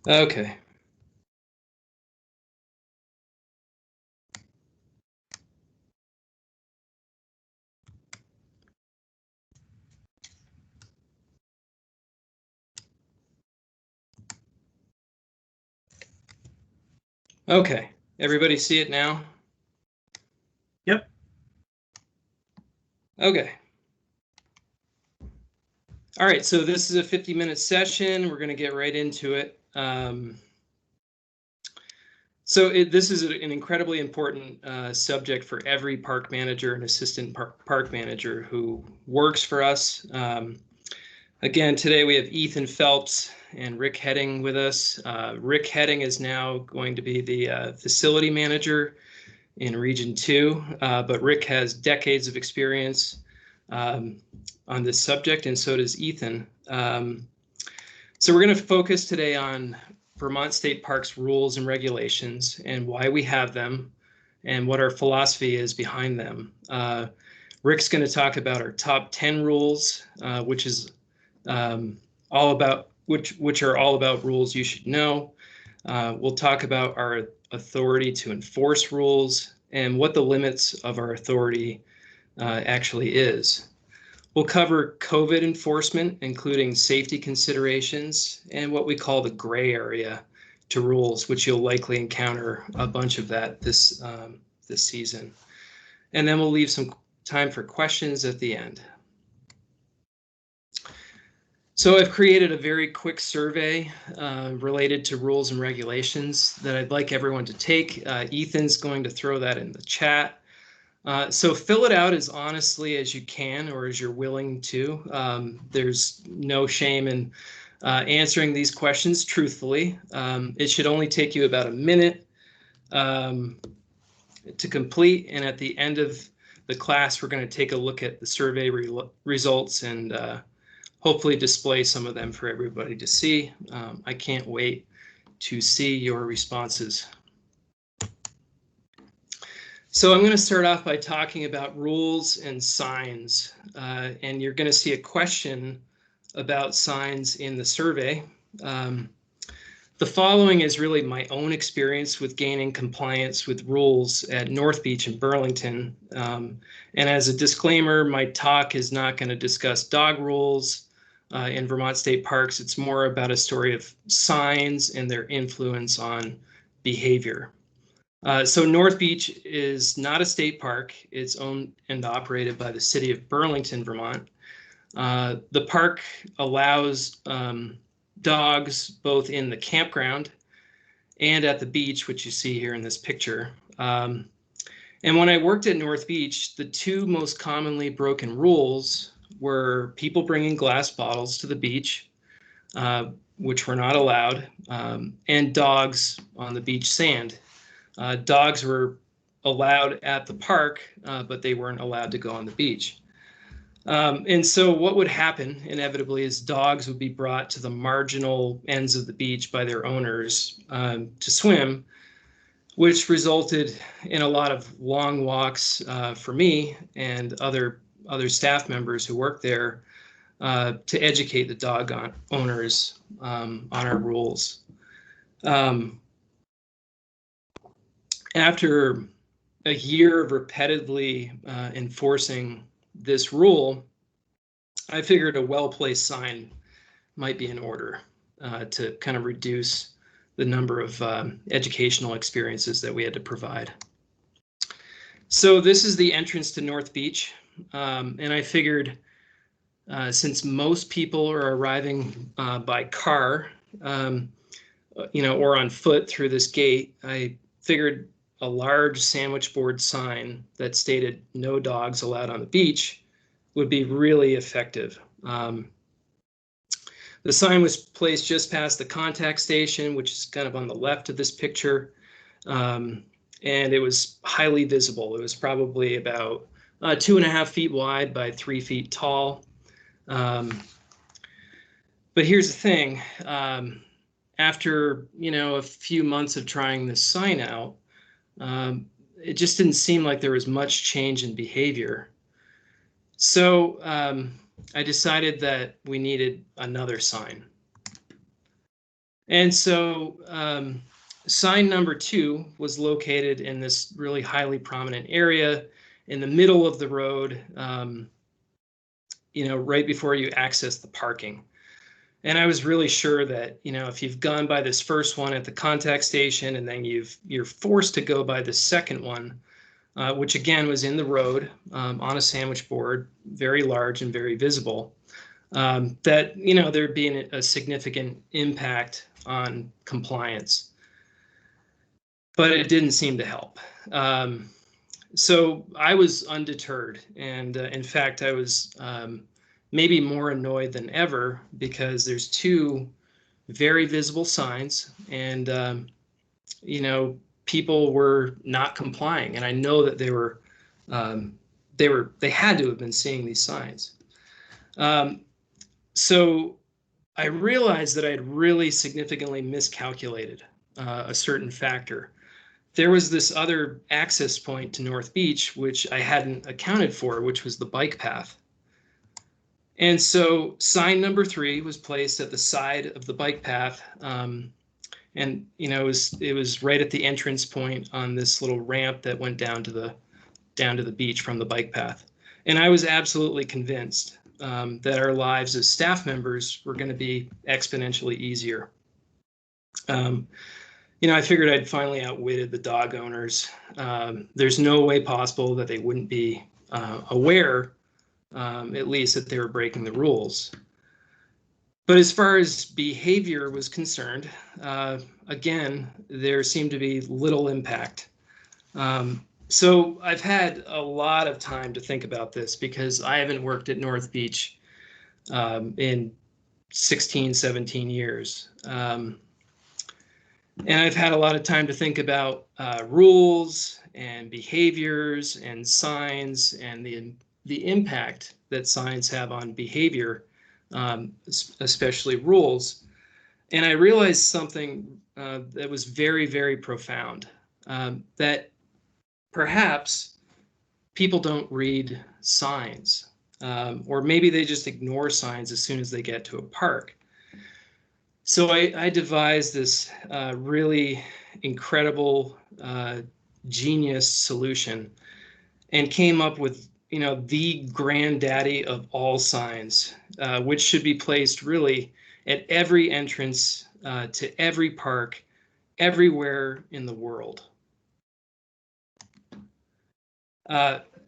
Okay. Okay. Everybody see it now? Yep. Okay. All right, so this is a 50-minute session. We're going to get right into it. This is an incredibly important subject for every park manager and assistant park manager who works for us. Again, today we have Ethan Phelps and Rick Heading with us. Rick Heading is now going to be the facility manager in Region 2, but Rick has decades of experience on this subject, and so does Ethan. So we're going to focus today on Vermont State Parks rules and regulations and why we have them and what our philosophy is behind them. Rick's going to talk about our top 10 rules, which is all about which are all about rules you should know. We'll talk about our authority to enforce rules and what the limits of our authority actually is. We'll cover COVID enforcement, including safety considerations and what we call the gray area to rules, which you'll likely encounter a bunch of that this season. And then we'll leave some time for questions at the end. So I've created a very quick survey related to rules and regulations that I'd like everyone to take. Ethan's going to throw that in the chat. So fill it out as honestly as you can or as you're willing to. There's no shame in answering these questions truthfully. It should only take you about a minute to complete, and at the end of the class we're going to take a look at the survey results and hopefully display some of them for everybody to see. I can't wait to see your responses. So I'm going to start off by talking about rules and signs, and you're going to see a question about signs in the survey. The following is really my own experience with gaining compliance with rules at North Beach and Burlington. And as a disclaimer, my talk is not going to discuss dog rules in Vermont State Parks. It's more about a story of signs and their influence on behavior. So North Beach is not a state park. It's owned and operated by the city of Burlington, Vermont. The park allows dogs both in the campground and at the beach, which you see here in this picture. And when I worked at North Beach, the two most commonly broken rules were people bringing glass bottles to the beach, which were not allowed, and dogs on the beach sand. Dogs were allowed at the park, but they weren't allowed to go on the beach. And so what would happen inevitably is dogs would be brought to the marginal ends of the beach by their owners to swim, which resulted in a lot of long walks for me and other staff members who work there to educate the dog owners on our rules. After a year of repetitively enforcing this rule, I figured a well-placed sign might be in order to kind of reduce the number of educational experiences that we had to provide. So this is the entrance to North Beach, and I figured since most people are arriving by car, or on foot through this gate, I figured a large sandwich board sign that stated "No dogs allowed on the beach" would be really effective. The sign was placed just past the contact station, which is kind of on the left of this picture, and it was highly visible. It was probably about 2.5 feet wide by 3 feet tall. But here's the thing. After a few months of trying this sign out, it just didn't seem like there was much change in behavior. So I decided that we needed another sign. And so sign number 2 was located in this really highly prominent area in the middle of the road, right before you access the parking. And I was really sure that, if you've gone by this first one at the contact station and then you're forced to go by the second one, which again was in the road on a sandwich board, very large and very visible, that, there'd be a significant impact on compliance. But it didn't seem to help. So I was undeterred. And in fact, I was maybe more annoyed than ever because there's 2 very visible signs and, people were not complying. And I know that they had to have been seeing these signs. So I realized that I had really significantly miscalculated a certain factor. There was this other access point to North Beach, which I hadn't accounted for, which was the bike path. And so sign number 3 was placed at the side of the bike path. And, it was right at the entrance point on this little ramp that went down to the beach from the bike path. And I was absolutely convinced that our lives as staff members were going to be exponentially easier. I figured I'd finally outwitted the dog owners. There's no way possible that they wouldn't be aware, at least, that they were breaking the rules. But as far as behavior was concerned, again, there seemed to be little impact. So I've had a lot of time to think about this because I haven't worked at North Beach in 16, 17 years. And I've had a lot of time to think about rules and behaviors and signs and the impact that signs have on behavior, especially rules. And I realized something that was very, very profound, that perhaps people don't read signs, or maybe they just ignore signs as soon as they get to a park. So I devised this really incredible, genius solution and came up with, the granddaddy of all signs, which should be placed really at every entrance to every park, everywhere in the world.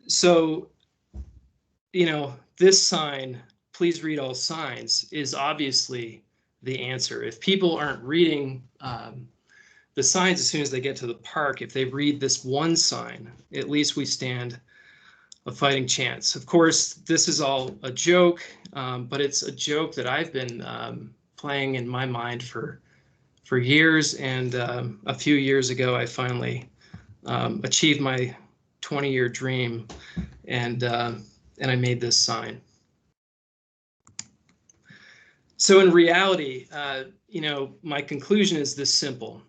So, this sign, please read all signs, is obviously the answer. If people aren't reading the signs as soon as they get to the park, if they read this one sign, at least we stand a fighting chance. Of course, this is all a joke, but it's a joke that I've been playing in my mind for years. And a few years ago, I finally achieved my 20-year dream, and I made this sign. So in reality, my conclusion is this simple.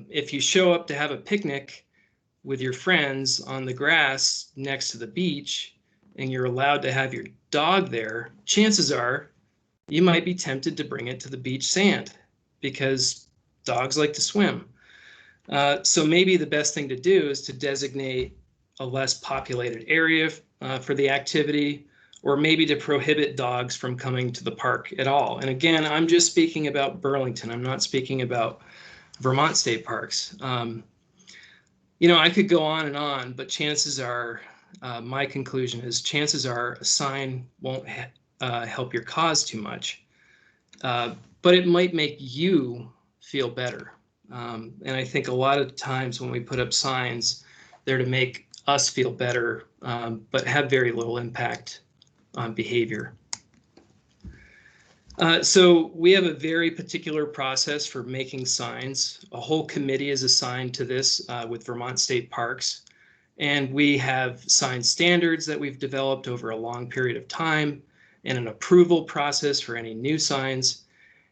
If you show up to have a picnic with your friends on the grass next to the beach, and you're allowed to have your dog there, chances are you might be tempted to bring it to the beach sand because dogs like to swim. So maybe the best thing to do is to designate a less populated area for the activity, or maybe to prohibit dogs from coming to the park at all. And again, I'm just speaking about Burlington. I'm not speaking about Vermont state parks. I could go on and on, but chances are, my conclusion is chances are a sign won't help your cause too much, but it might make you feel better. And I think a lot of times when we put up signs, they're to make us feel better, but have very little impact on behavior. So we have a very particular process for making signs. A whole committee is assigned to this with Vermont State Parks. And we have sign standards that we've developed over a long period of time, and an approval process for any new signs.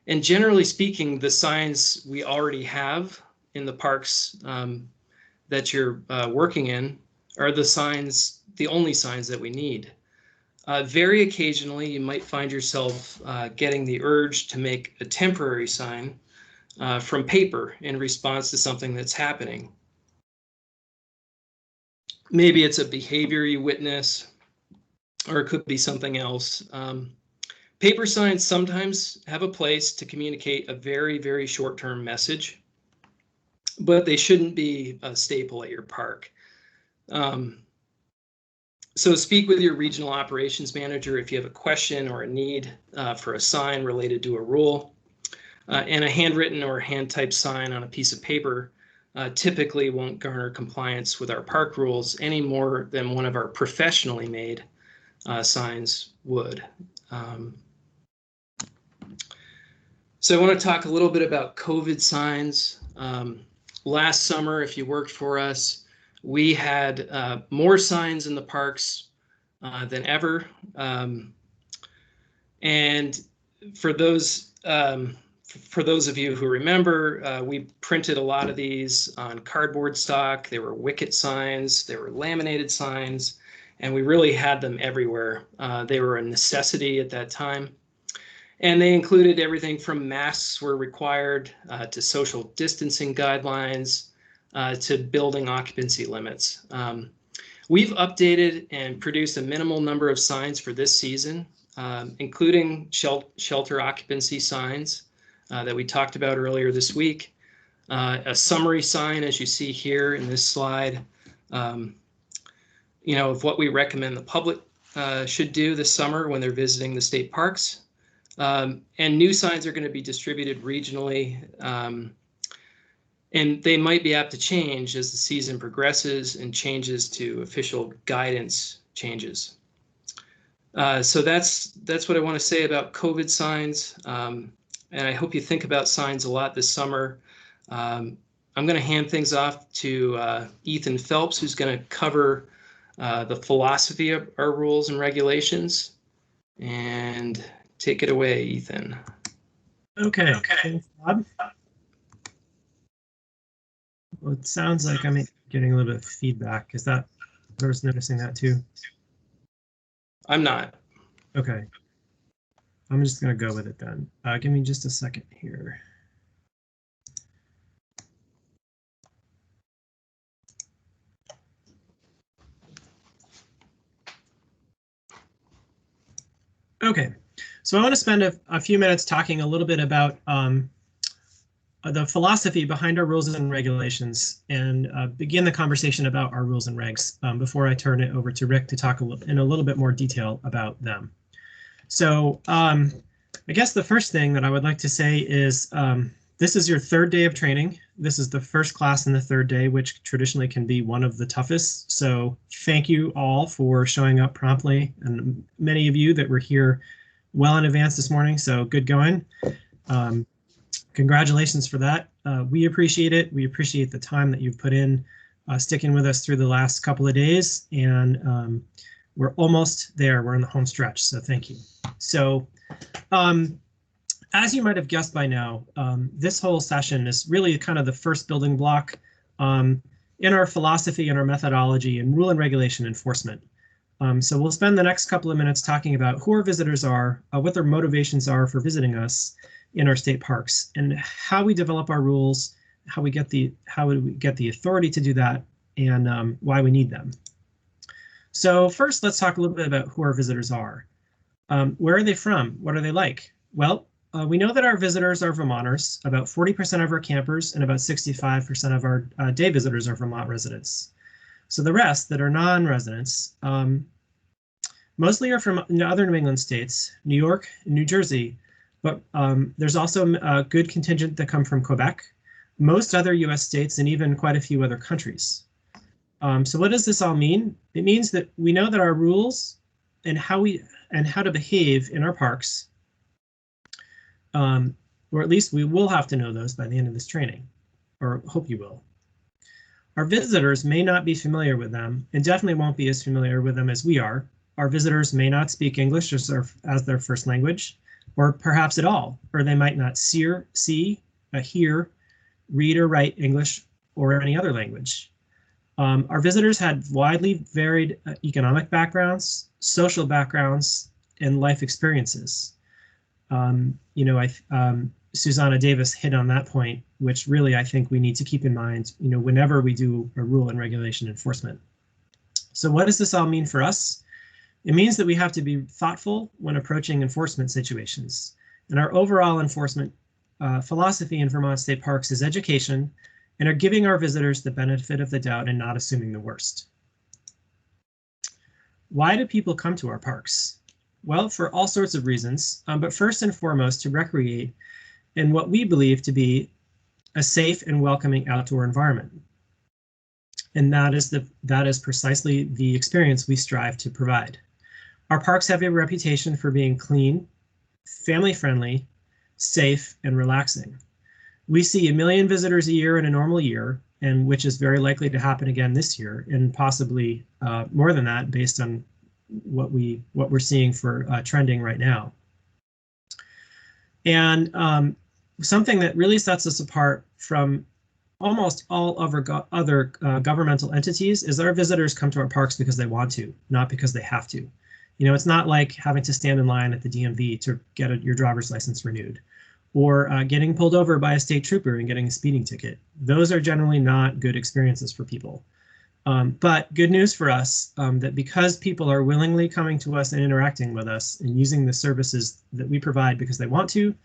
And generally speaking, the signs we already have in the parks that you're working in are the only signs that we need. Very occasionally, you might find yourself getting the urge to make a temporary sign, from paper in response to something that's happening. Maybe it's a behavior you witness, or it could be something else. Paper signs sometimes have a place to communicate a very, very short-term message, but they shouldn't be a staple at your park. So speak with your regional operations manager if you have a question or a need for a sign related to a rule. And a handwritten or hand-typed sign on a piece of paper typically won't garner compliance with our park rules any more than one of our professionally made signs would. So I want to talk a little bit about COVID signs. Last summer, if you worked for us, we had more signs in the parks than ever. And for those of you who remember, we printed a lot of these on cardboard stock. They were wicket signs, they were laminated signs, and we really had them everywhere. They were a necessity at that time. And they included everything from masks were required to social distancing guidelines to building occupancy limits. We've updated and produced a minimal number of signs for this season, including shelter occupancy signs that we talked about earlier this week, a summary sign, as you see here in this slide, of what we recommend the public should do this summer when they're visiting the state parks. And new signs are going to be distributed regionally, and they might be apt to change as the season progresses and changes to official guidance changes. So that's what I want to say about COVID signs, and I hope you think about signs a lot this summer. I'm going to hand things off to Ethan Phelps, who's going to cover the philosophy of our rules and regulations. And take it away, Ethan. Okay. Thanks, Bob. Well, it sounds like I'm getting a little bit of feedback. Is that others noticing that too? I'm not. Okay. I'm just going to go with it then. Give me just a second here. Okay. So I want to spend a few minutes talking a little bit about the philosophy behind our rules and regulations, and begin the conversation about our rules and regs before I turn it over to Rick to talk in a little bit more detail about them. So I guess the first thing that I would like to say is this is your third day of training. This is the first class in the third day, which traditionally can be one of the toughest. So thank you all for showing up promptly, and many of you that were here well in advance this morning, so good going. Congratulations for that. We appreciate it. We appreciate the time that you've put in sticking with us through the last couple of days, and we're almost there. We're in the home stretch, so thank you. So as you might have guessed by now, this whole session is really kind of the first building block in our philosophy and our methodology and rule and regulation enforcement. So we'll spend the next couple of minutes talking about who our visitors are, what their motivations are for visiting us in our state parks, and how we develop our rules, how we get the authority to do that, and why we need them. So first, let's talk a little bit about who our visitors are. Where are they from? What are they like? Well, we know that our visitors are Vermonters. About 40% of our campers and about 65% of our day visitors are Vermont residents. So the rest that are non-residents mostly are from other New England states, New York, and New Jersey, but there's also a good contingent that come from Quebec, most other US states, and even quite a few other countries. So what does this all mean? It means that we know that our rules and how to behave in our parks, or at least we will have to know those by the end of this training, or hope you will. Our visitors may not be familiar with them, and definitely won't be as familiar with them as we are. Our visitors may not speak English as their first language, or perhaps at all, or they might not hear, read, or write English or any other language. Our visitors had widely varied economic backgrounds, social backgrounds, and life experiences. Susanna Davis hit on that point, which really I think we need to keep in mind, whenever we do a rule and regulation enforcement. So what does this all mean for us? It means that we have to be thoughtful when approaching enforcement situations. And our overall enforcement philosophy in Vermont State Parks is education and are giving our visitors the benefit of the doubt and not assuming the worst. Why do people come to our parks? Well, for all sorts of reasons, but first and foremost to recreate in what we believe to be a safe and welcoming outdoor environment. And that is precisely the experience we strive to provide. Our parks have a reputation for being clean, family-friendly, safe, and relaxing. We see 1 million visitors a year in a normal year, and which is very likely to happen again this year, and possibly more than that based on what we're seeing for trending right now. And something that really sets us apart from almost all other governmental entities is our visitors come to our parks because they want to, not because they have to. It's not like having to stand in line at the DMV to get your driver's license renewed, or getting pulled over by a state trooper and getting a speeding ticket. Those are generally not good experiences for people. But good news for us that because people are willingly coming to us and interacting with us and using the services that we provide because they want to,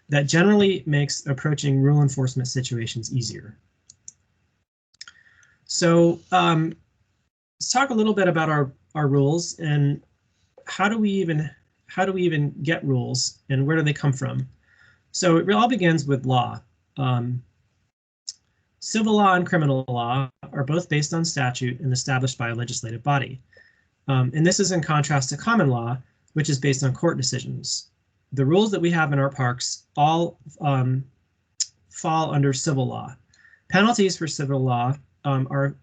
that generally makes approaching rule enforcement situations easier. So let's talk a little bit about our rules and how do we even get rules and where do they come from? So it all begins with law. Civil law and criminal law are both based on statute and established by a legislative body. And this is in contrast to common law, which is based on court decisions. The rules that we have in our parks all fall under civil law. Penalties for civil law are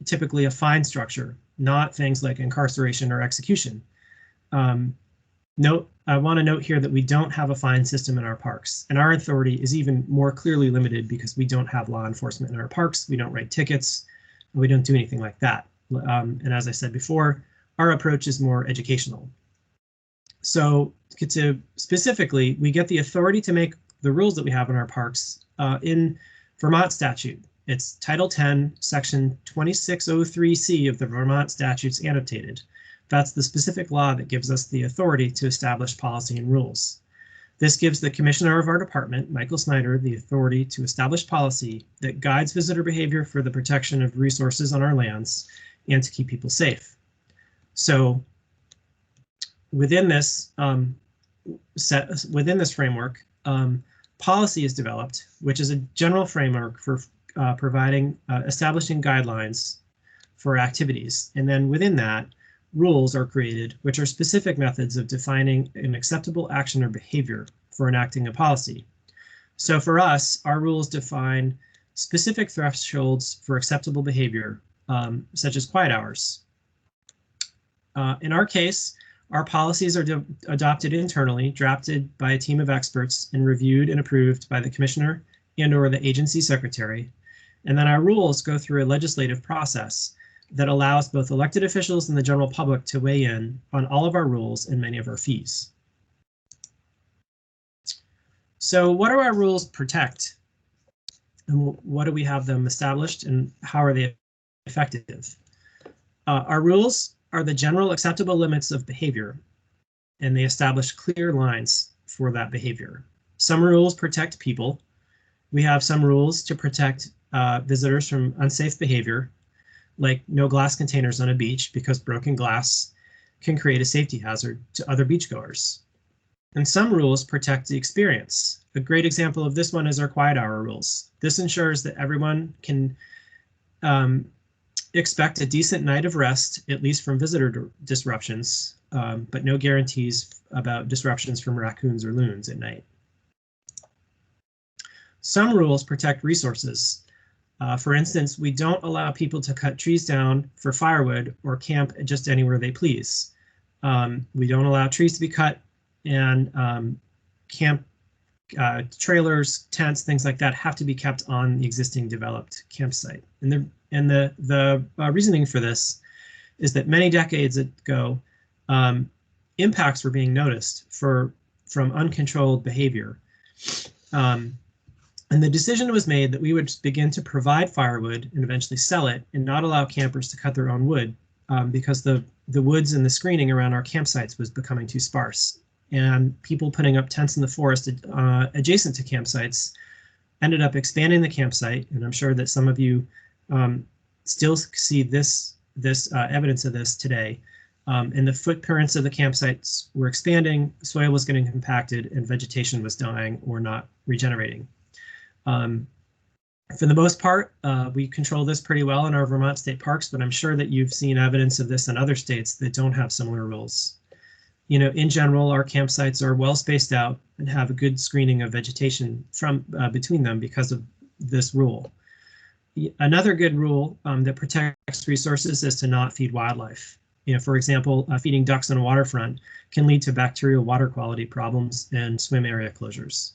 typically a fine structure, not things like incarceration or execution. I want to note here that we don't have a fine system in our parks, and our authority is even more clearly limited because we don't have law enforcement in our parks. We don't write tickets, and we don't do anything like that. And as I said before, our approach is more educational. So specifically, we get the authority to make the rules that we have in our parks in Vermont statute. It's Title 10, Section 2603C of the Vermont statutes annotated. That's the specific law that gives us the authority to establish policy and rules. This gives the commissioner of our department, Michael Snyder, the authority to establish policy that guides visitor behavior for the protection of resources on our lands and to keep people safe. So within this framework, policy is developed, which is a general framework for establishing guidelines for activities. And then within that, rules are created, which are specific methods of defining an acceptable action or behavior for enacting a policy. So for us, our rules define specific thresholds for acceptable behavior, such as quiet hours. In our case, our policies are adopted internally, drafted by a team of experts, and reviewed and approved by the commissioner and/or the agency secretary. And then our rules go through a legislative process that allows both elected officials and the general public to weigh in on all of our rules and many of our fees. So what do our rules protect? And what do we have them established and how are they effective? Our rules are the general acceptable limits of behavior, and they establish clear lines for that behavior. Some rules protect people. We have some rules to protect visitors from unsafe behavior, like no glass containers on a beach because broken glass can create a safety hazard to other beachgoers. And some rules protect the experience. A great example of this one is our quiet hour rules. This ensures that everyone can expect a decent night of rest, at least from visitor disruptions, but no guarantees about disruptions from raccoons or loons at night. Some rules protect resources. For instance, we don't allow people to cut trees down for firewood or camp just anywhere they please. We don't allow trees to be cut, and camp trailers, tents, things like that have to be kept on the existing developed campsite. And the reasoning for this is that many decades ago, impacts were being noticed from uncontrolled behavior. And the decision was made that we would begin to provide firewood and eventually sell it and not allow campers to cut their own wood because the woods and the screening around our campsites was becoming too sparse. And people putting up tents in the forest adjacent to campsites ended up expanding the campsite. And I'm sure that some of you still see this evidence of this today. And the footprints of the campsites were expanding, soil was getting compacted, and vegetation was dying or not regenerating. For the most part, we control this pretty well in our Vermont state parks, but I'm sure that you've seen evidence of this in other states that don't have similar rules. You know, in general, our campsites are well spaced out and have a good screening of vegetation from between them because of this rule. Another good rule that protects resources is to not feed wildlife. You know, for example, feeding ducks on a waterfront can lead to bacterial water quality problems and swim area closures.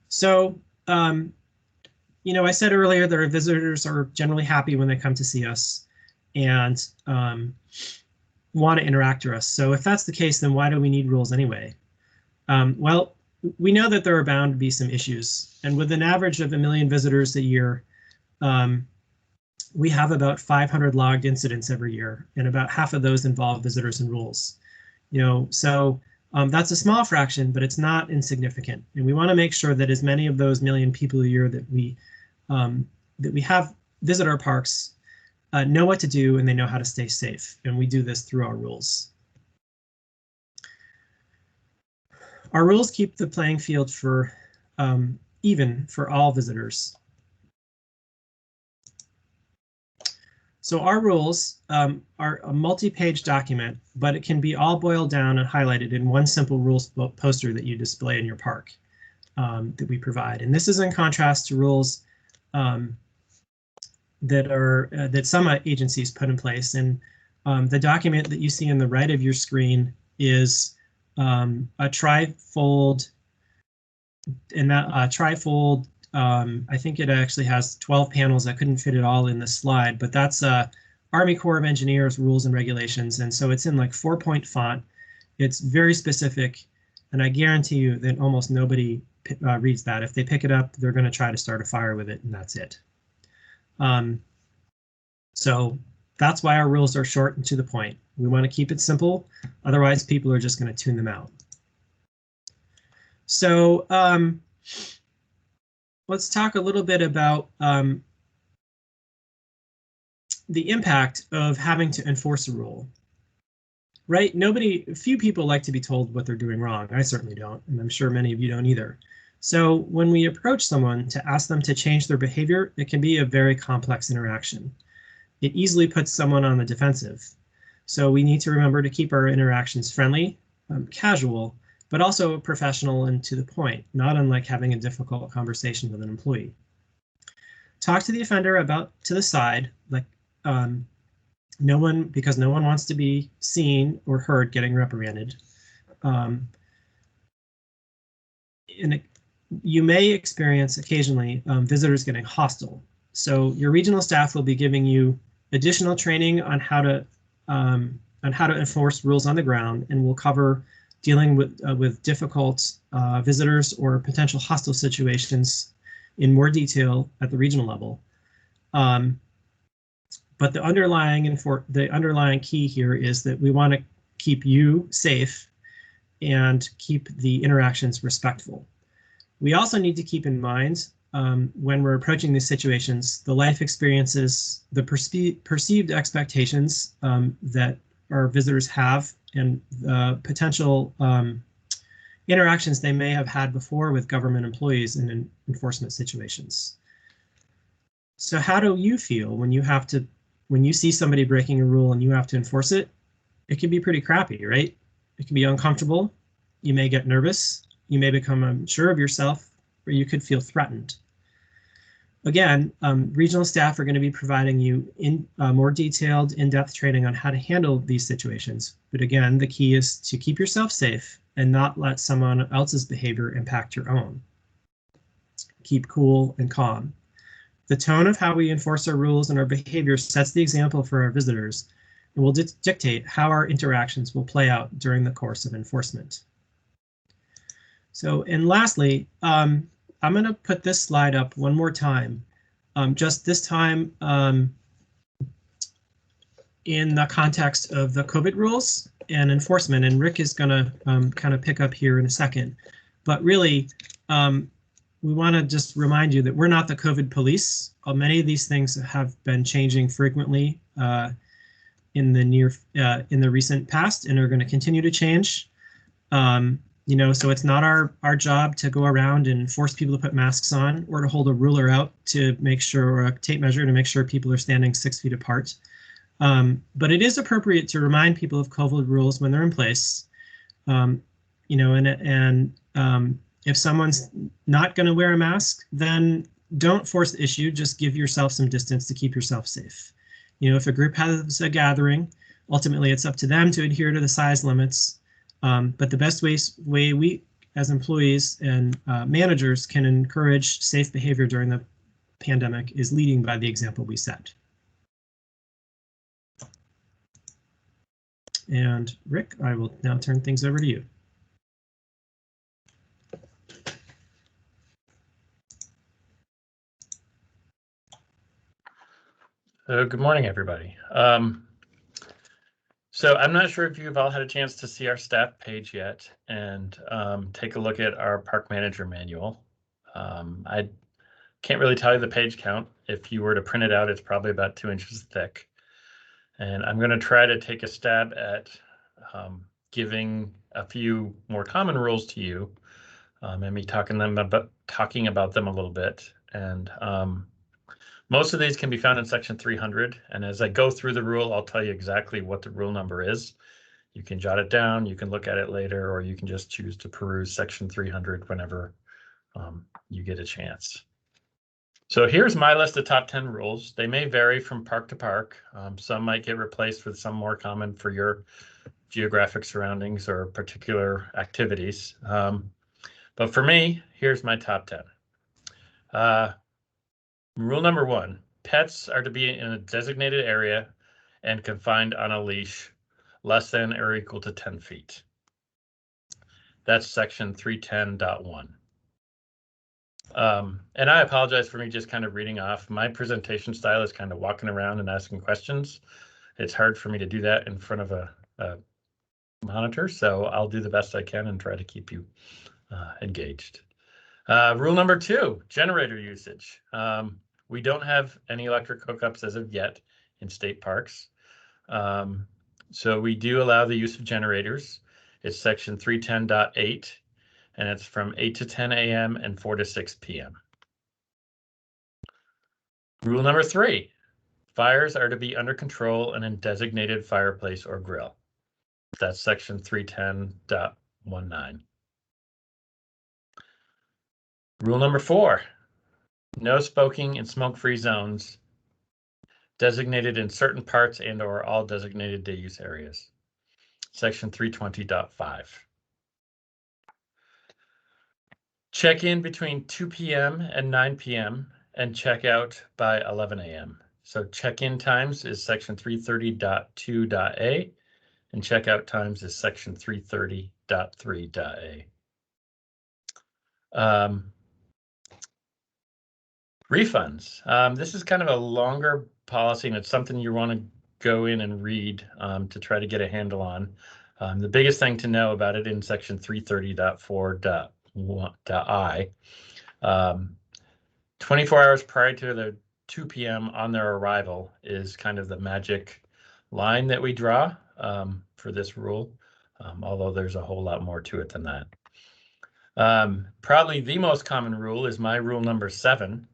So, you know, I said earlier that our visitors are generally happy when they come to see us and want to interact with us. So if that's the case, then why do we need rules anyway? Well, we know that there are bound to be some issues. And with an average of 1 million visitors a year, we have about 500 logged incidents every year, and about half of those involve visitors and rules. You know, so that's a small fraction, but it's not insignificant. And we want to make sure that as many of those 1 million people a year that we have visit our parks know what to do and they know how to stay safe. And we do this through our rules. Our rules keep the playing field for even for all visitors. So our rules are a multi-page document, but it can be all boiled down and highlighted in one simple rules poster that you display in your park that we provide. And this is in contrast to rules that some agencies put in place. And the document that you see on the right of your screen is a trifold, and that trifold, I think it actually has 12 panels. I couldn't fit it all in the slide, but that's Army Corps of Engineers rules and regulations. And so it's in like 4-point font. It's very specific. And I guarantee you that almost nobody reads that. If they pick it up, they're going to try to start a fire with it, and that's it. So that's why our rules are short and to the point. We want to keep it simple. Otherwise, people are just going to tune them out. So let's talk a little bit about the impact of having to enforce a rule. Right? Few people like to be told what they're doing wrong. I certainly don't, and I'm sure many of you don't either. So when we approach someone to ask them to change their behavior, it can be a very complex interaction. It easily puts someone on the defensive. So we need to remember to keep our interactions friendly, casual, but also professional and to the point, not unlike having a difficult conversation with an employee. Talk to the offender about to the side, like because no one wants to be seen or heard getting reprimanded. You may experience occasionally visitors getting hostile. So your regional staff will be giving you additional training on how to enforce rules on the ground, and will cover dealing with difficult visitors or potential hostile situations in more detail at the regional level. But the underlying key here is that we want to keep you safe and keep the interactions respectful. We also need to keep in mind when we're approaching these situations, the life experiences, the perceived expectations that our visitors have, and potential interactions they may have had before with government employees in enforcement situations. So how do you feel when you see somebody breaking a rule and you have to enforce it? It can be pretty crappy, right? It can be uncomfortable. You may get nervous. You may become unsure of yourself, or you could feel threatened. Again, regional staff are going to be providing you more detailed, in-depth training on how to handle these situations. But again, the key is to keep yourself safe and not let someone else's behavior impact your own. Keep cool and calm. The tone of how we enforce our rules and our behavior sets the example for our visitors and will dictate how our interactions will play out during the course of enforcement. So, and lastly, I'm going to put this slide up one more time, just this time in the context of the COVID rules and enforcement. And Rick is going to kind of pick up here in a second. But really, we want to just remind you that we're not the COVID police. Many of these things have been changing frequently in the recent past and are going to continue to change. You know, so it's not our job to go around and force people to put masks on or to hold a ruler out to make sure, or a tape measure to make sure people are standing 6 feet apart. But it is appropriate to remind people of COVID rules when they're in place. You know, and if someone's not going to wear a mask, then don't force the issue. Just give yourself some distance to keep yourself safe. You know, if a group has a gathering, ultimately it's up to them to adhere to the size limits. But the best way we as employees and managers can encourage safe behavior during the pandemic is leading by the example we set. And Rick, I will now turn things over to you. Good morning, everybody. So I'm not sure if you've all had a chance to see our staff page yet and take a look at our park manager manual. I can't really tell you the page count. If you were to print it out, it's probably about 2 inches thick. And I'm going to try to take a stab at giving a few more common rules to you and me talking about them a little bit. And most of these can be found in section 300. And as I go through the rule, I'll tell you exactly what the rule number is. You can jot it down, you can look at it later, or you can just choose to peruse section 300 whenever you get a chance. So here's my list of top 10 rules. They may vary from park to park. Some might get replaced with some more common for your geographic surroundings or particular activities. But for me, here's my top 10. Rule number 1, pets are to be in a designated area and confined on a leash less than or equal to 10 feet. That's section 310.1. And I apologize for me just kind of reading off. My presentation style is kind of walking around and asking questions. It's hard for me to do that in front of a monitor, so I'll do the best I can and try to keep you engaged. Rule number 2, generator usage. We don't have any electric hookups as of yet in state parks. So we do allow the use of generators. It's section 310.8, and it's from 8 to 10 a.m. and 4 to 6 p.m. Rule number 3, fires are to be under control in a designated fireplace or grill. That's section 310.19. Rule number 4, no smoking in smoke-free zones designated in certain parts and or all designated day use areas. Section 320.5. Check in between 2 p.m. and 9 p.m. and check out by 11 a.m. So check-in times is section 330.2.a and checkout times is section 330.3.a. Refunds. This is kind of a longer policy, and it's something you want to go in and read to try to get a handle on. The biggest thing to know about it in section 330.4.I, 24 hours prior to the 2 p.m. on their arrival is kind of the magic line that we draw for this rule, although there's a whole lot more to it than that. Probably the most common rule is my rule number 7,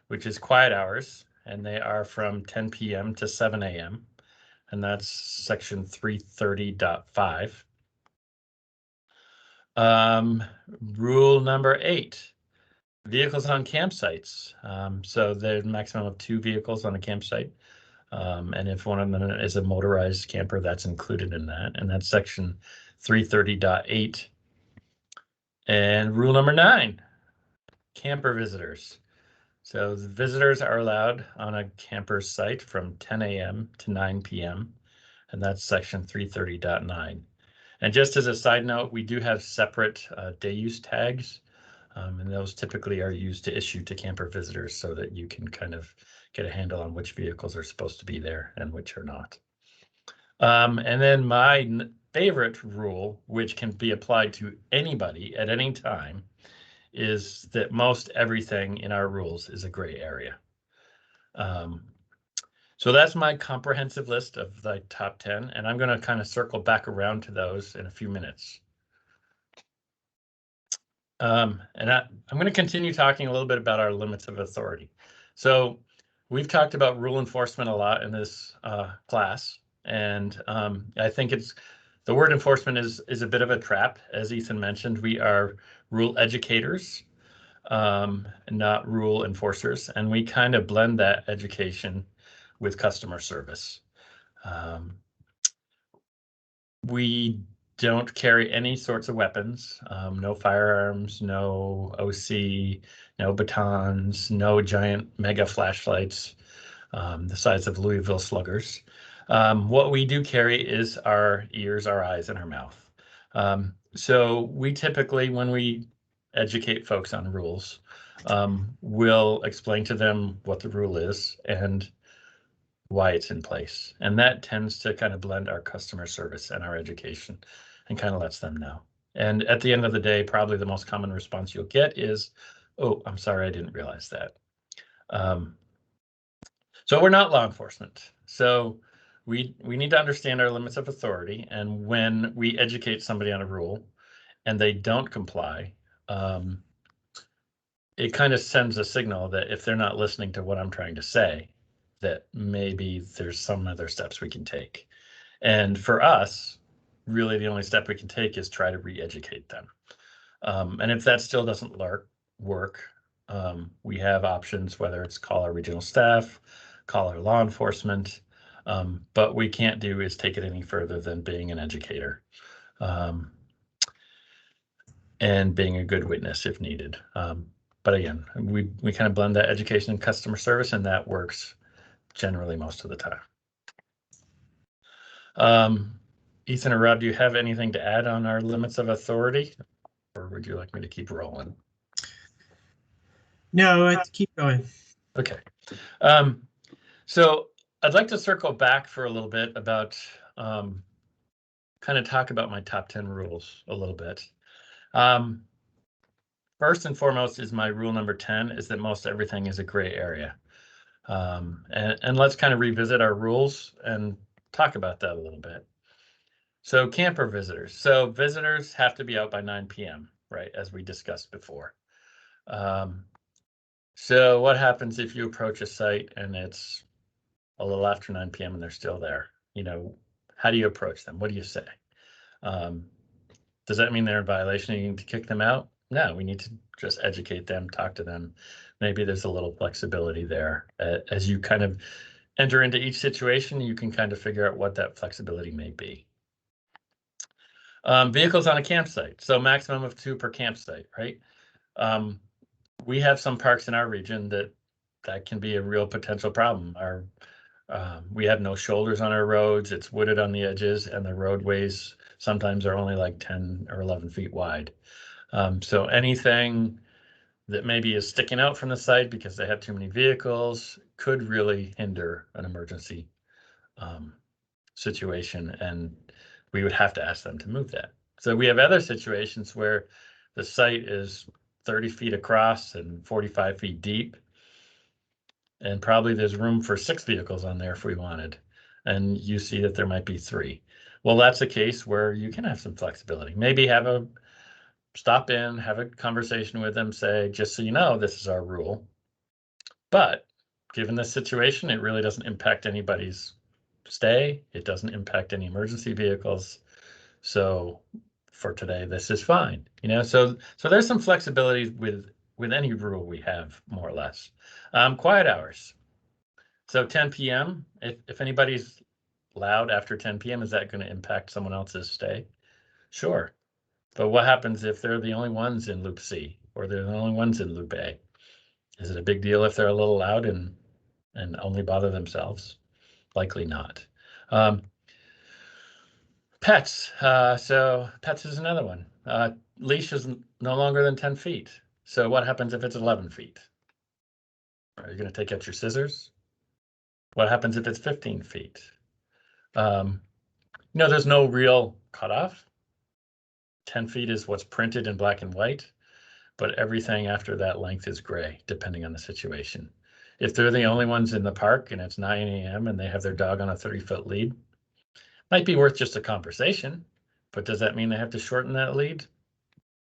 which is quiet hours, and they are from 10 p.m. to 7 a.m. and that's section 330.5. Rule number 8, vehicles on campsites. So there's a maximum of 2 vehicles on a campsite. And if one of them is a motorized camper, that's included in that. And that's section 330.8. And rule number 9, camper visitors. So the visitors are allowed on a camper's site from 10 a.m. to 9 p.m. And that's section 330.9. And just as a side note, we do have separate day use tags, and those typically are used to issue to camper visitors so that you can kind of get a handle on which vehicles are supposed to be there and which are not. And then my favorite rule, which can be applied to anybody at any time, is that most everything in our rules is a gray area. So that's my comprehensive list of the top 10, and I'm going to kind of circle back around to those in a few minutes. And I'm going to continue talking a little bit about our limits of authority. So we've talked about rule enforcement a lot in this class, and I think the word enforcement is a bit of a trap. As Ethan mentioned, we are rule educators, not rule enforcers, and we kind of blend that education with customer service. We don't carry any sorts of weapons, no firearms, no OC, no batons, no giant mega flashlights the size of Louisville sluggers. What we do carry is our ears, our eyes, and our mouth. So we typically, when we educate folks on rules, we'll explain to them what the rule is and why it's in place. And that tends to kind of blend our customer service and our education and kind of lets them know. And at the end of the day, probably the most common response you'll get is, oh, I'm sorry, I didn't realize that. So we're not law enforcement. So we need to understand our limits of authority. And when we educate somebody on a rule and they don't comply, it kind of sends a signal that if they're not listening to what I'm trying to say, that maybe there's some other steps we can take. And for us, really the only step we can take is try to re-educate them. And if that still doesn't work, we have options, whether it's call our regional staff, call our law enforcement, but we can't do is take it any further than being an educator and being a good witness if needed. But again, we kind of blend that education and customer service, and that works generally most of the time. Ethan or Rob, do you have anything to add on our limits of authority, or would you like me to keep rolling? No, keep going. Okay. So I'd like to circle back for a little bit about kind of talk about my top 10 rules a little bit. First and foremost is my rule number 10 is that most everything is a gray area. And let's kind of revisit our rules and talk about that a little bit. So camper visitors. So visitors have to be out by 9 p.m., right, as we discussed before. So what happens if you approach a site and it's a little after 9 p.m. and they're still there? You know, how do you approach them? What do you say? Does that mean they're in violation and you need to kick them out? No, we need to just educate them, talk to them. Maybe there's a little flexibility there. As you kind of enter into each situation, you can kind of figure out what that flexibility may be. Vehicles on a campsite. So maximum of 2 per campsite, right? We have some parks in our region that can be a real potential problem. We have no shoulders on our roads. It's wooded on the edges, and the roadways sometimes are only like 10 or 11 feet wide. So anything that maybe is sticking out from the site because they have too many vehicles could really hinder an emergency situation, and we would have to ask them to move that. So we have other situations where the site is 30 feet across and 45 feet deep, and probably there's room for 6 vehicles on there if we wanted, and you see that there might be 3. Well, that's a case where you can have some flexibility. Maybe stop in, have a conversation with them, say, just so you know, this is our rule. But given the situation, it really doesn't impact anybody's stay. It doesn't impact any emergency vehicles. So for today, this is fine. You know, so there's some flexibility with any rule we have, more or less. Quiet hours. So 10 p.m., if anybody's loud after 10 p.m., is that going to impact someone else's stay? Sure. But what happens if they're the only ones in Loop C, or they're the only ones in Loop A? Is it a big deal if they're a little loud and only bother themselves? Likely not. Pets. So pets is another one. Leash is no longer than 10 feet. So what happens if it's 11 feet? Are you going to take out your scissors? What happens if it's 15 feet? There's no real cutoff. 10 feet is what's printed in black and white, but everything after that length is gray, depending on the situation. If they're the only ones in the park and it's 9 a.m. and they have their dog on a 30-foot lead, might be worth just a conversation, but does that mean they have to shorten that lead?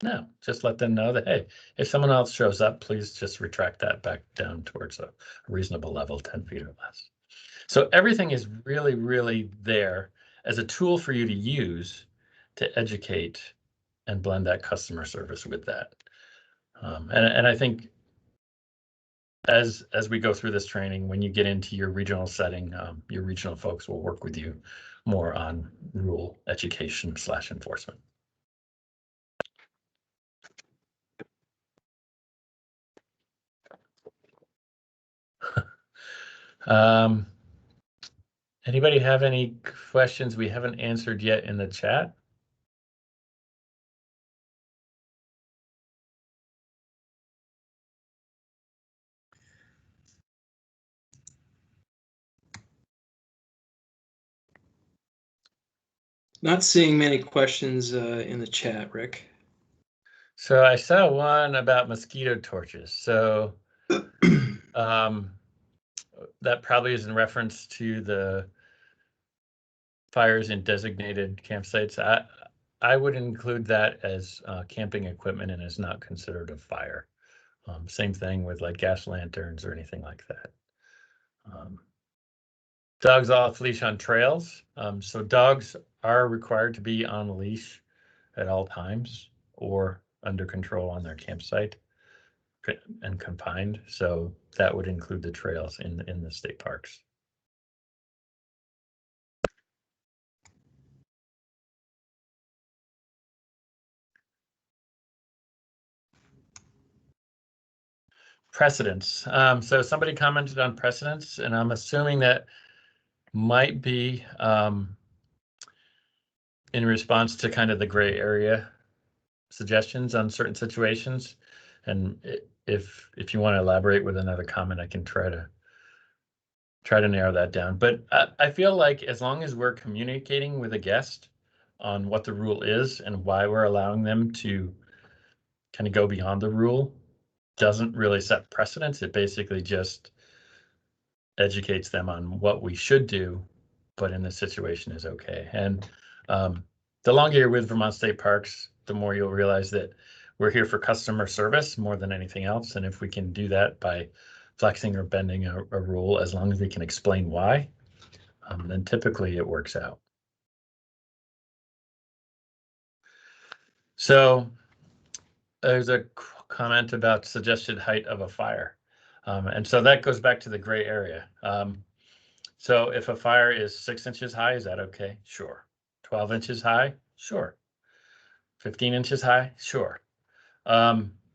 No, just let them know that, hey, if someone else shows up, please just retract that back down towards a reasonable level, 10 feet or less. So everything is really, really there as a tool for you to use to educate and blend that customer service with that. And I think as we go through this training, when you get into your regional setting, your regional folks will work with you more on rule education / enforcement. Anybody have any questions we haven't answered yet in the chat? Not seeing many questions in the chat, Rick. So I saw one about mosquito torches. So that probably is in reference to the fires in designated campsites. I would include that as camping equipment and is not considered a fire. Same thing with like gas lanterns or anything like that. Dogs off leash on trails. So dogs are required to be on a leash at all times or under control on their campsite and confined. So that would include the trails in the state parks. Precedents. So somebody commented on precedents, and I'm assuming that might be in response to kind of the gray area suggestions on certain situations. And if you want to elaborate with another comment, I can try to narrow that down. But I feel like as long as we're communicating with a guest on what the rule is and why we're allowing them to kind of go beyond the rule, doesn't really set precedents. It basically just educates them on what we should do, but in this situation is okay. And the longer you're with Vermont State Parks, the more you'll realize that we're here for customer service more than anything else. And if we can do that by flexing or bending a rule, as long as we can explain why, then typically it works out. So there's a comment about suggested height of a fire. And so that goes back to the gray area. So if a fire is 6 inches high, is that okay? Sure. 12 inches high? Sure. 15 inches high? Sure.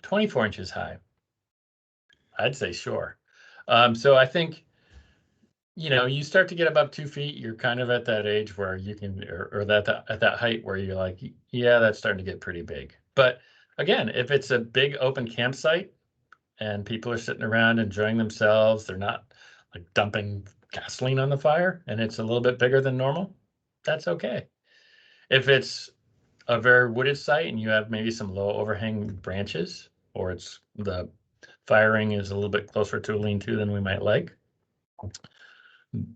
24 inches high? I'd say sure. So I think, you start to get above 2 feet, you're kind of at that age where you can, or at that height where you're like, yeah, that's starting to get pretty big. But again, if it's a big open campsite and people are sitting around enjoying themselves, they're not like dumping gasoline on the fire, and it's a little bit bigger than normal, that's okay. If it's a very wooded site and you have maybe some low overhang branches, or it's the firing is a little bit closer to a lean-to than we might like,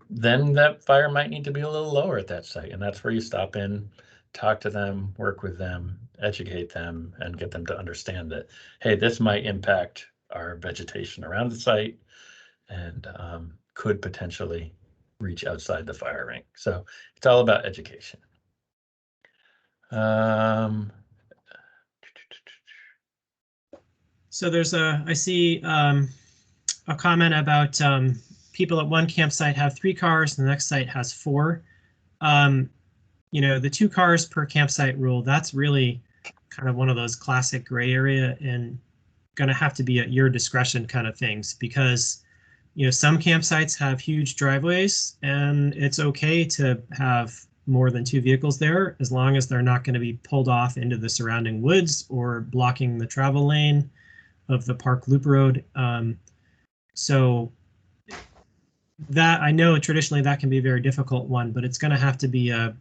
then that fire might need to be a little lower at that site. And that's where you stop in, talk to them, work with them, educate them, and get them to understand that, hey, this might impact our vegetation around the site and could potentially reach outside the fire ring. So it's all about education. So there's I see a comment about people at one campsite have 3 cars and the next site has 4. The 2 cars per campsite rule, that's really kind of one of those classic gray area and going to have to be at your discretion kind of things, because some campsites have huge driveways and it's okay to have more than 2 vehicles there, as long as they're not going to be pulled off into the surrounding woods or blocking the travel lane of the park loop road. So that, I know traditionally that can be a very difficult one, but it's going to have to be a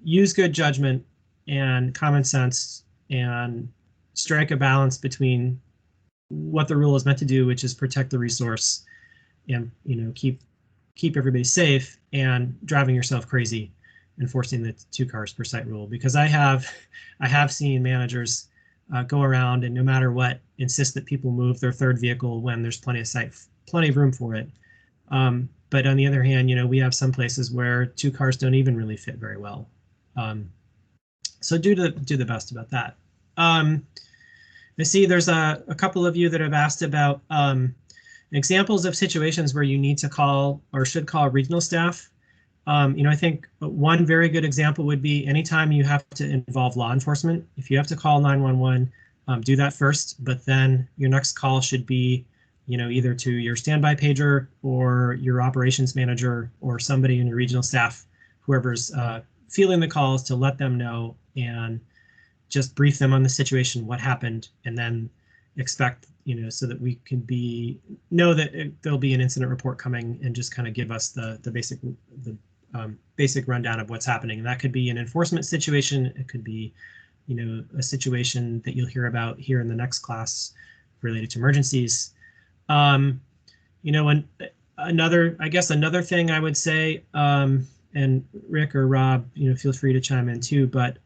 use good judgment and common sense and strike a balance between what the rule is meant to do, which is protect the resource and, you know, keep everybody safe, and driving yourself crazy enforcing the 2 cars per site rule. Because I have seen managers go around and no matter what insist that people move their 3rd vehicle when there's plenty of room for it. But on the other hand, you know, we have some places where 2 cars don't even really fit very well. So do the best about that. I see there's a couple of you that have asked about examples of situations where you need to call or should call regional staff. You know, I think one very good example would be anytime you have to involve law enforcement. If you have to call 911, do that first, but then your next call should be, you know, either to your standby pager or your operations manager or somebody in your regional staff, whoever's fielding the calls, to let them know and just brief them on the situation, what happened, and then expect, you know, so that we can know that there'll be an incident report coming, and just kind of give us the basic rundown of what's happening. And that could be an enforcement situation. It could be, you know, a situation that you'll hear about here in the next class related to emergencies. You know, another thing I would say, and Rick or Rob, you know, feel free to chime in too, but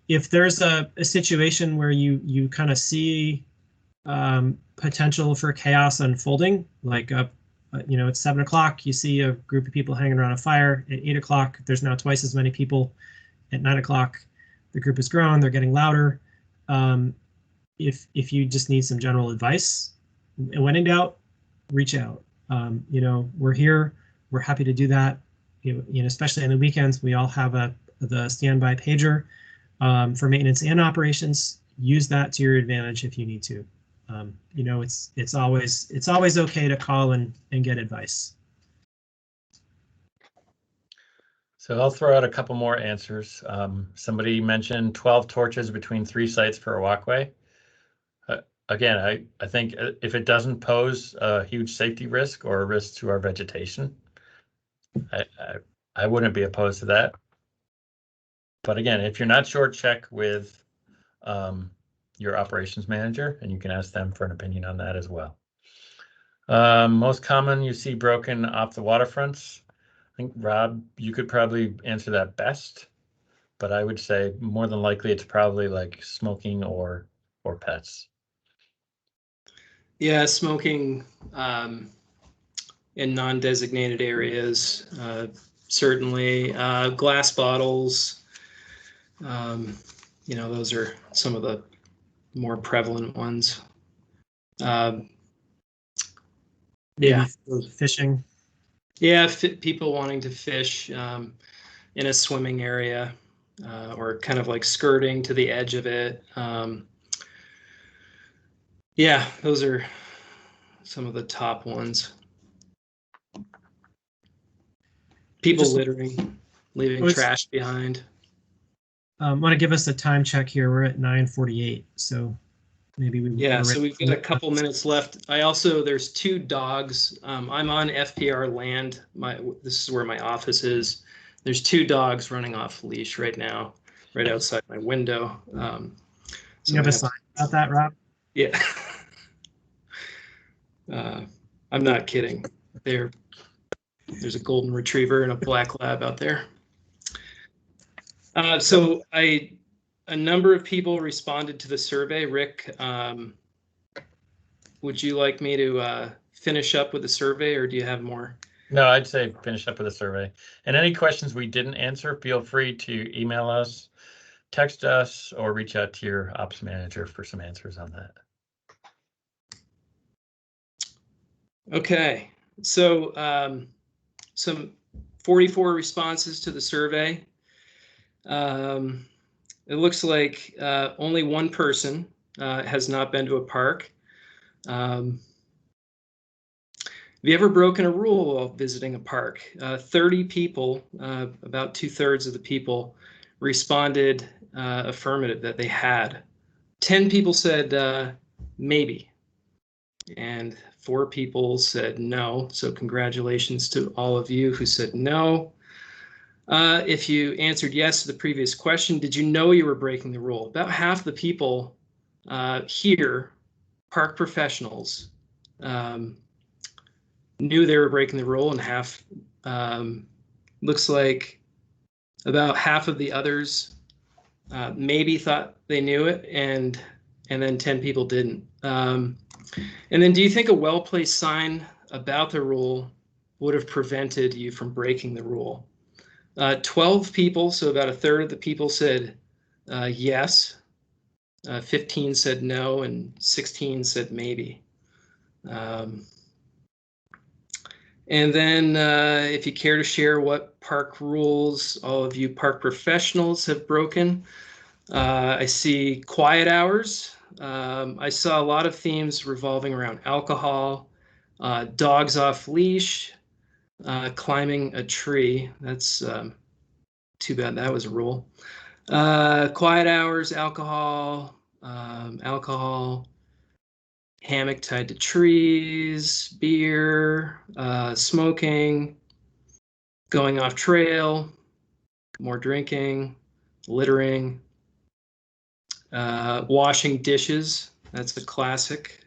if there's a situation where you kind of see potential for chaos unfolding, like you know, it's 7 o'clock, you see a group of people hanging around a fire. At 8 o'clock, there's now twice as many people. At 9 o'clock, the group has grown, they're getting louder. If you just need some general advice, when in doubt, reach out. You know, we're here, we're happy to do that. You know, especially on the weekends, we all have the standby pager for maintenance and operations. Use that to your advantage if you need to. You know, it's always okay to call and get advice. So I'll throw out a couple more answers. Somebody mentioned 12 torches between 3 sites for a walkway. Again, I think if it doesn't pose a huge safety risk or a risk to our vegetation, I wouldn't be opposed to that. But again, if you're not sure, check with your operations manager, and you can ask them for an opinion on that as well. Most common you see broken off the waterfronts. I think, Rob, you could probably answer that best, but I would say more than likely it's probably like smoking or pets. Yeah, smoking in non-designated areas, certainly. Glass bottles, you know, those are some of the more prevalent ones. Maybe fishing. Yeah, people wanting to fish in a swimming area, or kind of like skirting to the edge of it. Yeah, those are some of the top ones. People littering, leaving trash behind. Want to give us a time check here. We're at 9:48, so maybe we. Yeah, so we've got a couple minutes left. There's 2 dogs. I'm on FPR land. This is where my office is. There's 2 dogs running off leash right now, right outside my window. So you have a sign about that, Rob? Yeah. I'm not kidding. There's a golden retriever and a black lab out there. So a number of people responded to the survey. Rick, would you like me to finish up with the survey, or do you have more? No, I'd say finish up with the survey. And any questions we didn't answer, feel free to email us, text us, or reach out to your ops manager for some answers on that. Okay, so some 44 responses to the survey. It looks like only one person has not been to a park. you ever broken a rule while visiting a park? 30 people, about 2/3 of the people, responded affirmative that they had. 10 people said maybe, and 4 people said no. So congratulations to all of you who said no. If you answered yes to the previous question, did you know you were breaking the rule? About half the people here, park professionals, knew they were breaking the rule, and half, looks like about half of the others maybe thought they knew it, and then 10 people didn't. And then, do you think a well-placed sign about the rule would have prevented you from breaking the rule? 12 people, so about 1/3 of the people said yes. 15 said no, and 16 said maybe. And then if you care to share what park rules all of you park professionals have broken. I see quiet hours. I saw a lot of themes revolving around alcohol, dogs off leash, climbing a tree. That's too bad that was a rule. Quiet hours, alcohol, hammock tied to trees, beer, smoking, going off trail, more drinking, littering, washing dishes. That's a classic.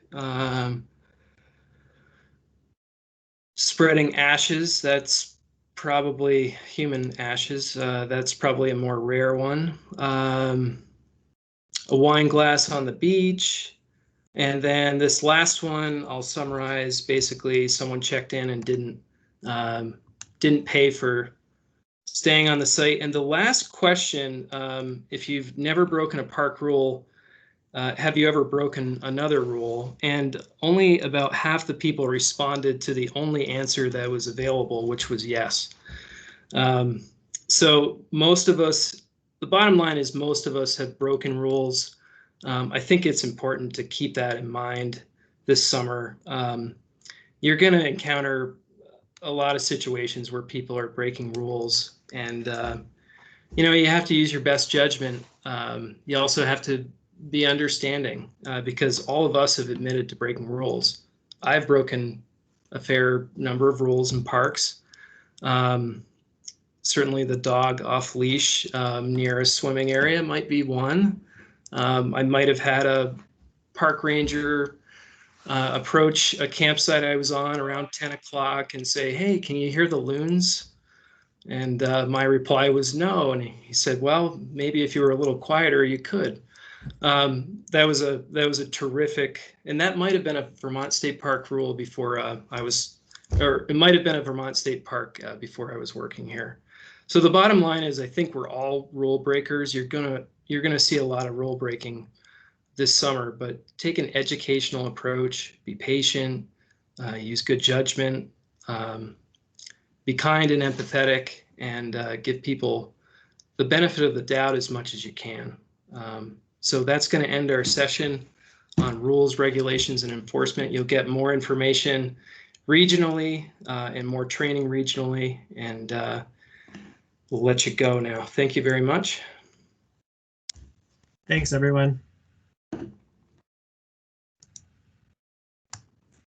Spreading ashes. That's probably human ashes. That's probably a more rare one. A wine glass on the beach. And then this last one, I'll summarize. Basically, someone checked in and didn't pay for staying on the site. And the last question, if you've never broken a park rule, have you ever broken another rule? And only about half the people responded to the only answer that was available, which was yes. So most of us, the bottom line is most of us have broken rules. I think it's important to keep that in mind this summer. You're going to encounter a lot of situations where people are breaking rules, and you have to use your best judgment. You also have to be understanding, because all of us have admitted to breaking rules. I've broken a fair number of rules in parks. Certainly the dog off leash near a swimming area might be one. I might have had a park ranger approach a campsite I was on around 10 o'clock and say, "Hey, can you hear the loons?" And my reply was no. And he said, "Well, maybe if you were a little quieter, you could." That was a terrific, and that might have been a Vermont State Park rule before or it might have been a Vermont State Park before I was working here. So the bottom line is, I think we're all rule breakers. You're gonna see a lot of rule breaking this summer, but take an educational approach, be patient, use good judgment, be kind and empathetic, and give people the benefit of the doubt as much as you can. So that's going to end our session on rules, regulations, and enforcement. You'll get more information regionally and more training regionally, and we'll let you go now. Thank you very much. Thanks, everyone.